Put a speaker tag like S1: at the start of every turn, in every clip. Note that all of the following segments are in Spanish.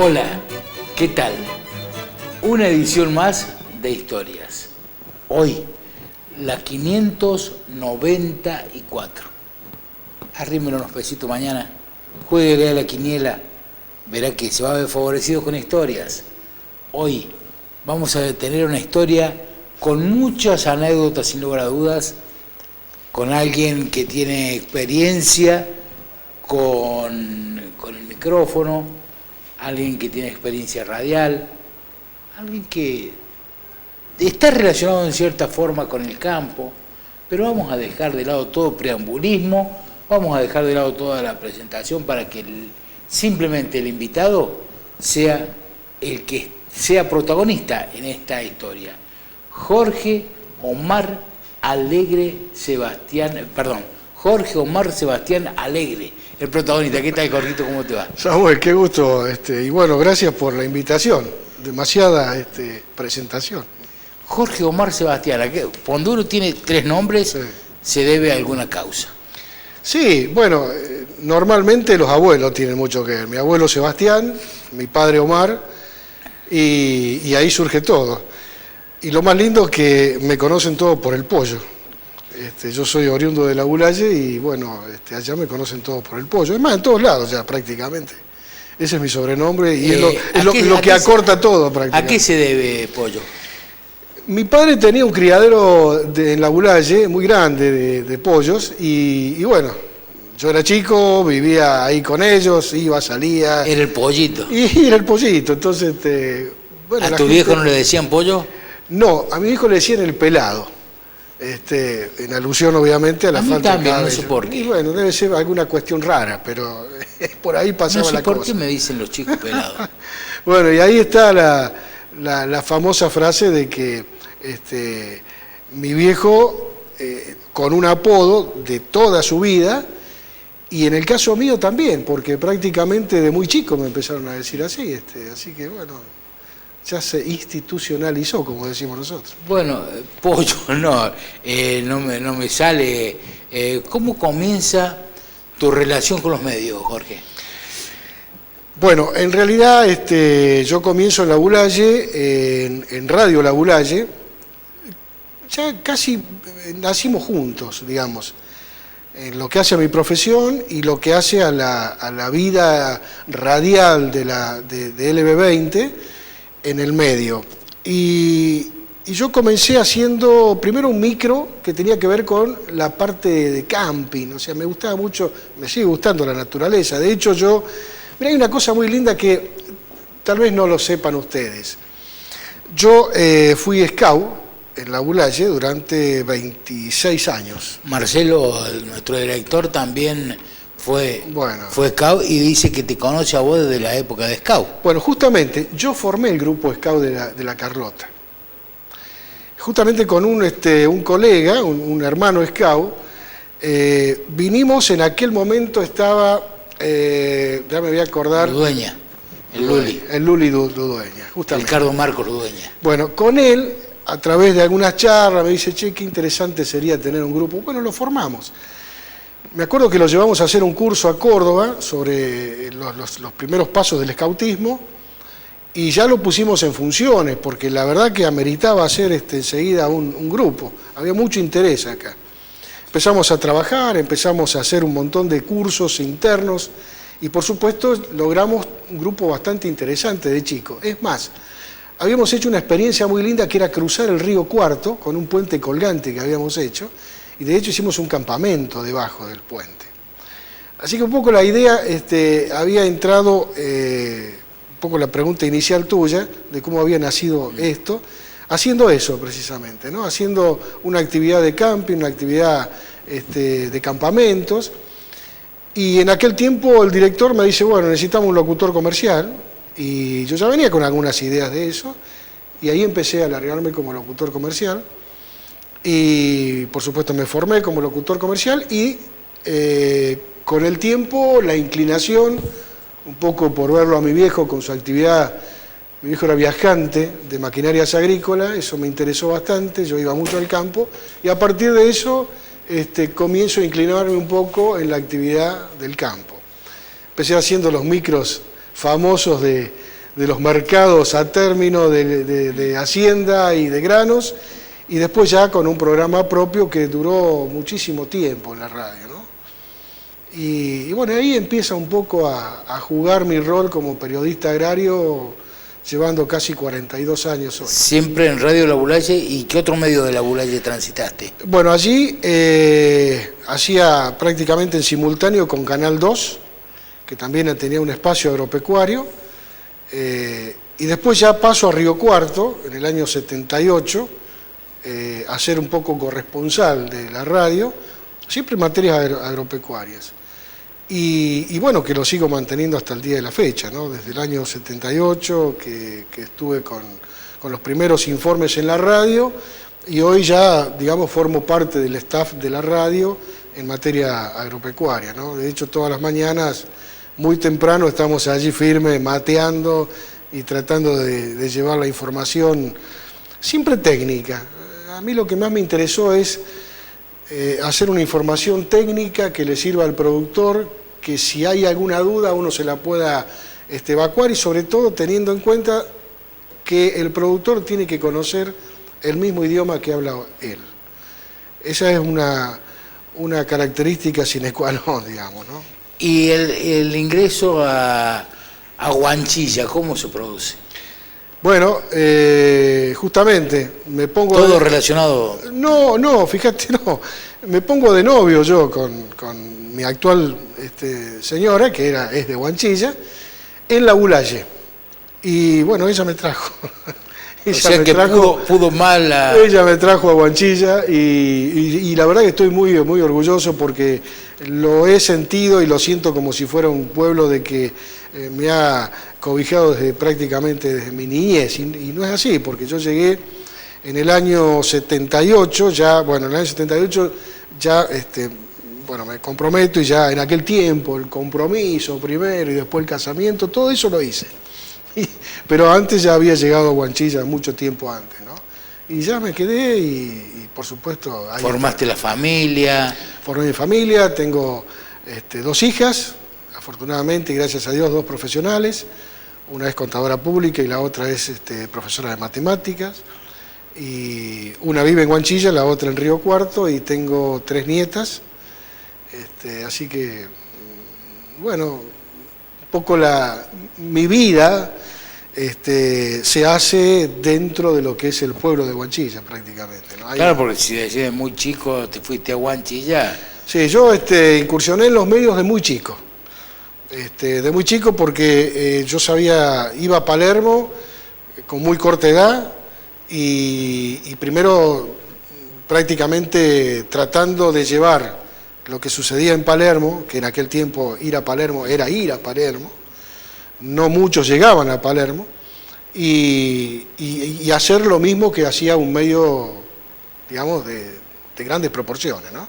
S1: Hola, ¿qué tal? Una edición más de Historias. Hoy, la 594. Arrímelo unos pesitos mañana, juegue a la quiniela, verá que se va a ver favorecido con historias. Hoy vamos a tener una historia con muchas anécdotas, sin lugar a dudas, con alguien que tiene experiencia con el micrófono, alguien que tiene experiencia radial, alguien que está relacionado en cierta forma con el campo, pero vamos a dejar de lado todo preambulismo, vamos a dejar de lado toda la presentación para que simplemente el invitado sea el que sea protagonista en esta historia. Jorge Omar Sebastián Alegre, el protagonista. ¿Qué tal, Jorgito? ¿Cómo te va?
S2: Samuel, qué gusto. Y bueno, gracias por la invitación. Demasiada presentación.
S1: Jorge Omar Sebastián. Cuando uno tiene tres nombres, sí, se debe a alguna causa.
S2: Sí, bueno, normalmente los abuelos tienen mucho que ver. Mi abuelo Sebastián, mi padre Omar, y ahí surge todo. Y lo más lindo es que me conocen todos por el pollo. Yo soy oriundo de La Bulaye y bueno, allá me conocen todos por el pollo. Es más, en todos lados ya prácticamente. Ese es mi sobrenombre y es lo que acorta todo prácticamente.
S1: ¿A qué se debe Pollo?
S2: Mi padre tenía un criadero en La Bulaye muy grande de pollos y bueno, yo era chico, vivía ahí con ellos, iba, salía.
S1: Era el pollito.
S2: Y era el pollito, entonces...
S1: bueno, ¿a tu viejo no le decían pollo?
S2: No, a mi hijo le decían el pelado. En alusión obviamente a la falta de cabello.
S1: No sé por qué.
S2: Y bueno, debe ser alguna cuestión rara, pero por ahí pasaba la cosa.
S1: No sé por qué me dicen los chicos pelados.
S2: Bueno, y ahí está la famosa frase de que mi viejo, con un apodo de toda su vida, y en el caso mío también, porque prácticamente de muy chico me empezaron a decir así, así que bueno... ya se institucionalizó, como decimos nosotros.
S1: Bueno, Pollo, no me sale. ¿Cómo comienza tu relación con los medios, Jorge?
S2: Bueno, en realidad yo comienzo en La Bulaye, en Radio La Bulaye. Ya casi nacimos juntos, digamos, en lo que hace a mi profesión y lo que hace a la vida radial de LB20, en el medio. Y yo comencé haciendo primero un micro que tenía que ver con la parte de camping, o sea, me gustaba mucho, me sigue gustando la naturaleza. De hecho, mira, hay una cosa muy linda que tal vez no lo sepan ustedes. Yo fui scout en La Bulaye durante 26 años.
S1: Marcelo, nuestro director, también fue scout y dice que te conoce a vos desde la época de scout.
S2: Bueno, justamente, yo formé el grupo scout de la Carlota. Justamente con un colega, un hermano scout, vinimos, en aquel momento estaba, ya me voy a acordar...
S1: Ludueña, el Luli.
S2: El Luli Ludueña, justamente.
S1: Ricardo Marcos Ludueña.
S2: Bueno, con él, a través de algunas charlas, me dice, che, qué interesante sería tener un grupo. Bueno, lo formamos. Me acuerdo que lo llevamos a hacer un curso a Córdoba sobre los primeros pasos del escautismo y ya lo pusimos en funciones porque la verdad que ameritaba hacer enseguida un grupo. Había mucho interés acá. Empezamos a trabajar, empezamos a hacer un montón de cursos internos y por supuesto logramos un grupo bastante interesante de chicos. Es más, habíamos hecho una experiencia muy linda que era cruzar el río Cuarto con un puente colgante que habíamos hecho. Y de hecho hicimos un campamento debajo del puente. Así que un poco la idea, había entrado, un poco la pregunta inicial tuya, de cómo había nacido esto, haciendo eso precisamente, ¿no? Haciendo una actividad de camping, una actividad de campamentos. Y en aquel tiempo el director me dice, bueno, necesitamos un locutor comercial. Y yo ya venía con algunas ideas de eso. Y ahí empecé a largarme como locutor comercial. Y por supuesto me formé como locutor comercial y con el tiempo la inclinación, un poco por verlo a mi viejo con su actividad, mi viejo era viajante de maquinarias agrícolas, eso me interesó bastante, yo iba mucho al campo y a partir de eso comienzo a inclinarme un poco en la actividad del campo. Empecé haciendo los micros famosos de los mercados a término de hacienda y de granos, y después ya con un programa propio que duró muchísimo tiempo en la radio, ¿no? Y bueno, ahí empieza un poco a jugar mi rol como periodista agrario, llevando casi 42 años hoy.
S1: Siempre en Radio La Bulaye. ¿Y qué otro medio de La Bulaye transitaste?
S2: Bueno, allí hacía prácticamente en simultáneo con Canal 2, que también tenía un espacio agropecuario, y después ya paso a Río Cuarto, en el año 78, a ser un poco corresponsal de la radio, siempre en materias agropecuarias. Y bueno, que lo sigo manteniendo hasta el día de la fecha, ¿no? Desde el año 78 que estuve con los primeros informes en la radio, y hoy ya, digamos, formo parte del staff de la radio en materia agropecuaria, ¿no? De hecho, todas las mañanas, muy temprano, estamos allí firmes, mateando y tratando de llevar la información siempre técnica. A mí lo que más me interesó es hacer una información técnica que le sirva al productor, que si hay alguna duda uno se la pueda evacuar, y sobre todo teniendo en cuenta que el productor tiene que conocer el mismo idioma que habla él. Esa es una característica sine qua non, digamos, ¿no?
S1: ¿Y el ingreso a Huanchilla, cómo se produce?
S2: Bueno, justamente me pongo...
S1: ¿Todo relacionado?
S2: No, fíjate, no. Me pongo de novio yo con mi actual señora, que es de Huanchilla, en La Bulaye. Y bueno, ella me trajo.
S1: O sea que pudo mal
S2: Ella me trajo a Huanchilla, y la verdad que estoy muy, muy orgulloso, porque lo he sentido y lo siento como si fuera un pueblo de que me ha cobijado prácticamente desde mi niñez, y no es así, porque yo llegué en el año 78, en el año 78 ya, me comprometo, y ya en aquel tiempo el compromiso primero y después el casamiento, todo eso lo hice. Pero antes ya había llegado a Huanchilla mucho tiempo antes, ¿no? Y ya me quedé y por supuesto...
S1: ¿Formaste la familia?
S2: Formé mi familia, tengo 2 hijas, afortunadamente y gracias a Dios 2 profesionales, una es contadora pública y la otra es profesora de matemáticas, y una vive en Huanchilla, la otra en Río Cuarto, y tengo 3 nietas, así que, bueno, un poco mi vida se hace dentro de lo que es el pueblo de Huanchilla prácticamente, ¿no?
S1: Claro, porque si desde muy chico te fuiste a Huanchilla.
S2: Sí, yo incursioné en los medios de muy chico. De muy chico porque yo iba a Palermo con muy corta edad, y primero prácticamente tratando de llevar lo que sucedía en Palermo, que en aquel tiempo ir a Palermo era ir a Palermo, no muchos llegaban a Palermo, y hacer lo mismo que hacía un medio, digamos, de grandes proporciones, ¿no?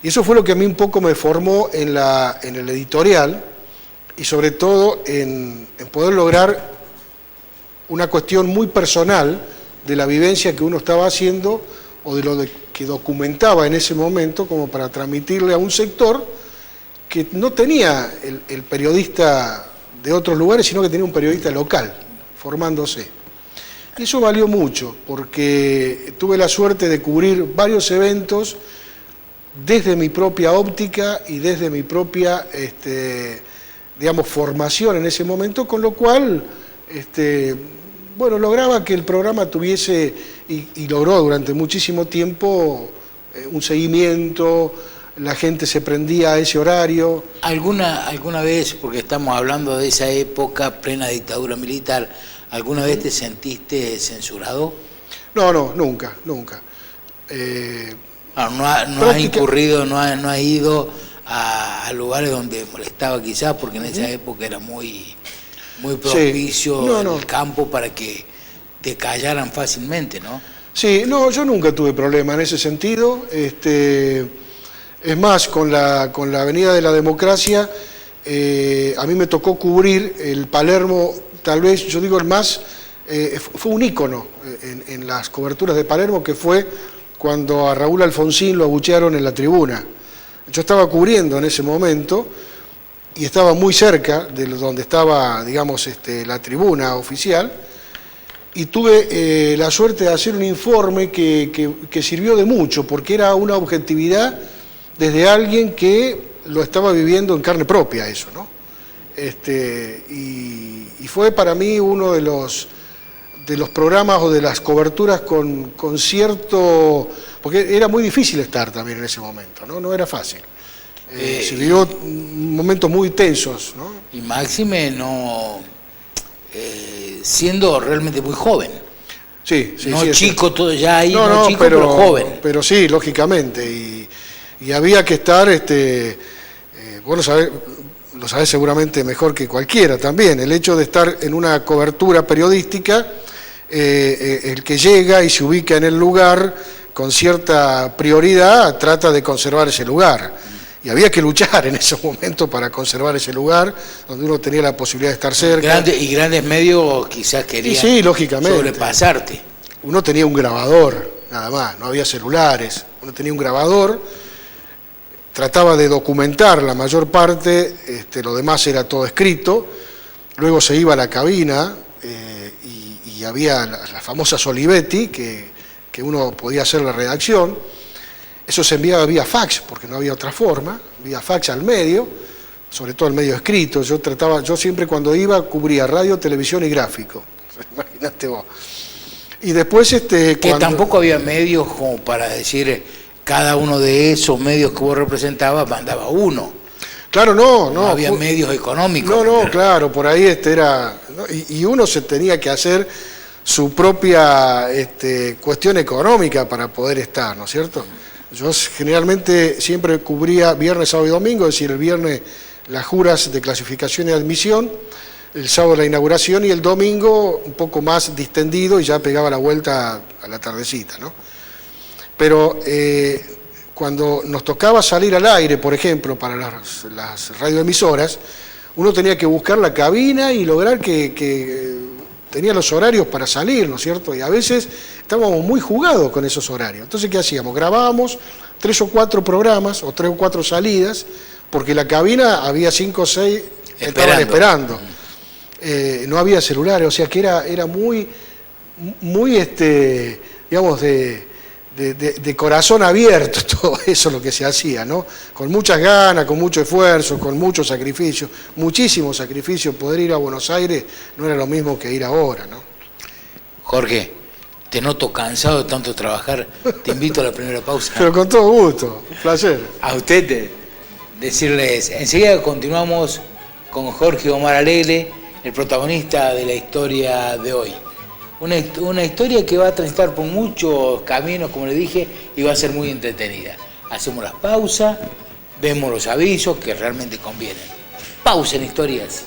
S2: Y eso fue lo que a mí un poco me formó en el editorial, y sobre todo en poder lograr una cuestión muy personal de la vivencia que uno estaba haciendo, o de lo que documentaba en ese momento, como para transmitirle a un sector que no tenía el periodista de otros lugares, sino que tenía un periodista local, formándose. Y eso valió mucho, porque tuve la suerte de cubrir varios eventos desde mi propia óptica y desde mi propia, formación en ese momento, con lo cual, lograba que el programa tuviese, y logró durante muchísimo tiempo, un seguimiento, la gente se prendía a ese horario.
S1: ¿Alguna vez, porque estamos hablando de esa época, plena dictadura militar, alguna vez te sentiste censurado?
S2: No, nunca.
S1: No has incurrido, no has ido a lugares donde molestaba quizás, porque en esa época era muy propicio el campo para que te callaran fácilmente, ¿no?
S2: Sí, no, yo nunca tuve problema en ese sentido. Es más, con la Avenida de la Democracia, a mí me tocó cubrir el Palermo, tal vez, yo digo el más, fue un ícono en las coberturas de Palermo, que fue cuando a Raúl Alfonsín lo abuchearon en la tribuna. Yo estaba cubriendo en ese momento, y estaba muy cerca de donde estaba, digamos, la tribuna oficial, y tuve la suerte de hacer un informe que sirvió de mucho, porque era una objetividad desde alguien que lo estaba viviendo en carne propia eso, ¿no? Y fue para mí uno de los programas o de las coberturas con cierto... porque era muy difícil estar también en ese momento, ¿no? No era fácil. Se vivió momentos muy tensos, ¿no?
S1: Y máxime no... siendo realmente muy joven.
S2: Sí, sí,
S1: no
S2: sí,
S1: chico, todo ya ahí,
S2: no,
S1: no chico, pero joven.
S2: Pero sí, lógicamente. Y había que estar, vos lo sabés seguramente mejor que cualquiera también, el hecho de estar en una cobertura periodística, el que llega y se ubica en el lugar con cierta prioridad trata de conservar ese lugar. Y había que luchar en esos momentos para conservar ese lugar, donde uno tenía la posibilidad de estar cerca.
S1: Grandes medios quizás querían
S2: sí, lógicamente.
S1: sobrepasarte.
S2: Uno tenía un grabador, nada más, no había celulares. Uno tenía un grabador, trataba de documentar la mayor parte, lo demás era todo escrito. Luego se iba a la cabina y había las famosas Olivetti, que uno podía hacer la redacción. Eso se enviaba vía fax, porque no había otra forma, vía fax al medio, sobre todo al medio escrito. Yo siempre cuando iba cubría radio, televisión y gráfico. Imagínate vos. Y después
S1: que tampoco había medios como para decir cada uno de esos medios que vos representabas mandaba uno.
S2: Claro, no
S1: había medios económicos.
S2: No, claro, por ahí era... ¿no? Y uno se tenía que hacer su propia cuestión económica para poder estar, ¿no es cierto? Yo generalmente siempre cubría viernes, sábado y domingo, es decir, el viernes las juras de clasificación y admisión, el sábado la inauguración y el domingo un poco más distendido y ya pegaba la vuelta a la tardecita, ¿no? Pero cuando nos tocaba salir al aire, por ejemplo, para las radioemisoras, uno tenía que buscar la cabina y lograr que tenía los horarios para salir, ¿no es cierto? Y a veces estábamos muy jugados con esos horarios. Entonces, ¿qué hacíamos? Grabábamos 3 o 4 programas o 3 o 4 salidas, porque en la cabina había 5 o 6 que estaban esperando. No había celulares, o sea que era muy digamos, de corazón abierto todo eso lo que se hacía, ¿no? Con muchas ganas, con mucho esfuerzo, con mucho sacrificio, muchísimo sacrificio. Poder ir a Buenos Aires no era lo mismo que ir ahora, ¿no?
S1: Jorge, te noto cansado de tanto trabajar, te invito a la primera pausa.
S2: Pero con todo gusto, un placer.
S1: A usted decirles, enseguida continuamos con Jorge Omar Alegre, el protagonista de la historia de hoy. Una historia que va a transitar por muchos caminos, como le dije, y va a ser muy entretenida. Hacemos las pausas, vemos los avisos que realmente convienen. Pausa en Historias.